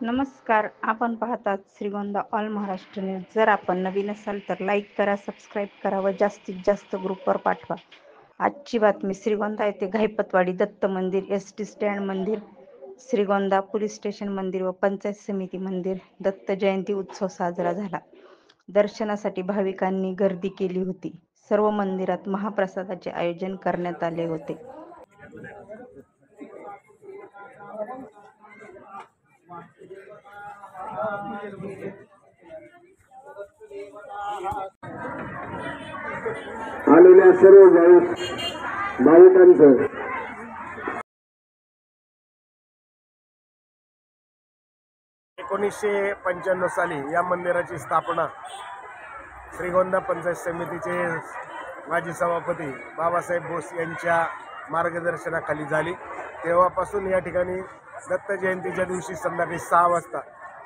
नमस्कार, आपण पाहतात श्रीगोंदा ऑल महाराष्ट्र न्यूज। जर आपण नवीन असाल तर लाईक करा, सबस्क्राईब करा व जास्तीत जास्त ग्रुपवर पाठवा। आजची बातमी श्रीगोंदा येथे घाईपतवाडी दत्त मंदिर, एसटी स्टँड मंदिर, श्रीगोंदा पोलीस स्टेशन मंदिर व पंचायत समिती मंदिर दत्त जयंती उत्सव साजरा झाला। दर्शनासाठी भाविकांनी गर्दी केली होती। सर्व मंदिरात महाप्रसादाचे आयोजन करण्यात आले होते। आलेल्या सर्व भाविकांचं 1995 साली या मंदिराची स्थापना श्रीगोंदा पंचायत समितीचे माजी सभापती बाबासाहेब बोस यांच्या मार्गदर्शनाखाली झाली। तेव्हापासून या ठिकाणी दत्त जयंतीच्या दिवशी संध्याकाळी 6 वाजता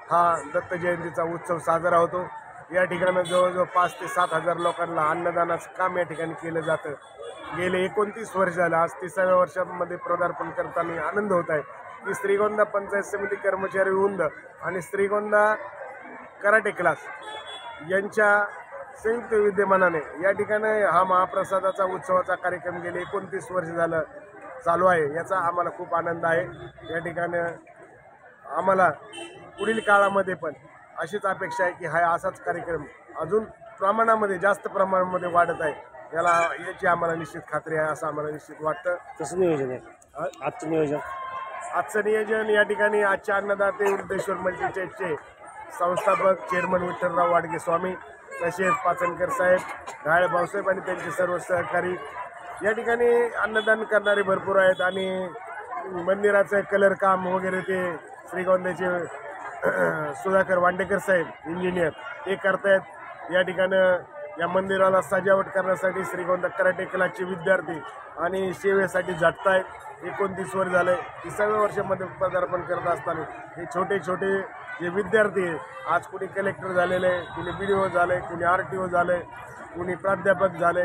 हा दत्त जयंतीचा उत्सव साजरा होतो। या ठिकाणी जवळजवळ 5 ते 7 हजार लोकांना अन्नदानाचं काम या ठिकाणी केलं जातं। गेले 29 वर्ष झालं, आज 30व्या वर्षामध्ये पदार्पण करताना आनंद होत आहे की श्रीगोंदा पंचायत समिती कर्मचारी वृंद आणि श्रीगोंदा कराटे क्लास यांच्या संयुक्त विद्यमानाने या ठिकाणी हा महाप्रसादाचा उत्सवाचा कार्यक्रम गेले 29 वर्ष झालं चालू आहे। याचा आम्हाला खूप आनंद आहे। या ठिकाणी आम्हाला पुढील काळामध्ये पण अशीच अपेक्षा आहे की हा असाच कार्यक्रम अजून प्रमाणामध्ये जास्त प्रमाणामध्ये वाढत आहे, याची आम्हाला निश्चित खात्री आहे असं आम्हाला निश्चित वाटतं। कसं नियोजन आहे आजचं नियोजन या ठिकाणी आजच्या अन्नदाते वृद्धेश्वर मल्टीचेकचे संस्थापक चेअरमन विठ्ठलराव वाडगे स्वामी, तसेच पाचनकर साहेब, घाळे भाऊसाहेब आणि त्यांचे सर्व सहकारी या ठिकाणी अन्नदान करणारे भरपूर आहेत आणि मंदिराचं कलर काम वगैरे ते श्रीगोंद्याचे सुधाकर वांडेकर साहेब इंजिनियर ते करतायत। या ठिकाणी या मंदिराला सजावट करण्यासाठी श्रीगोंदा कराटे क्लासचे विद्यार्थी आणि सेवेसाठी झटतायत। 29 वर्ष झाले, 30व्या वर्षामध्ये पदार्पण करत असताना हे छोटे छोटे जे विद्यार्थी आज कुणी कलेक्टर झालेले, कुणी BDO झाले, कुणी RTO झाले, कुणी प्राध्यापक झाले,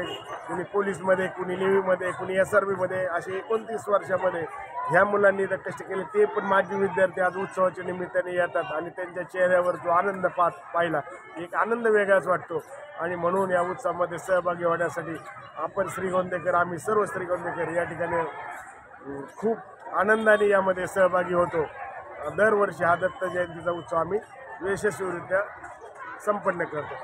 कुणी पोलीसमध्ये, कुणी नेव्हीमध्ये, कुणी SRBमध्ये, असे 29 वर्षामध्ये ह्या मुलांनी तर कष्ट केले। ते पण माजी विद्यार्थी आज उत्सवाच्या निमित्ताने येतात आणि त्यांच्या चेहऱ्यावर जो आनंद पाहिला एक आनंद वेगळाच वाटतो आणि म्हणून या उत्सवामध्ये सहभागी होण्यासाठी आपण श्रीगोंदेकर, आम्ही सर्व श्रीगोंदेकर या ठिकाणी खूप आनंदाने यामध्ये सहभागी होतो। दरवर्षी हा दत्त जयंतीचा उत्सव आम्ही यशस्वीरित्या संपन्न करतो।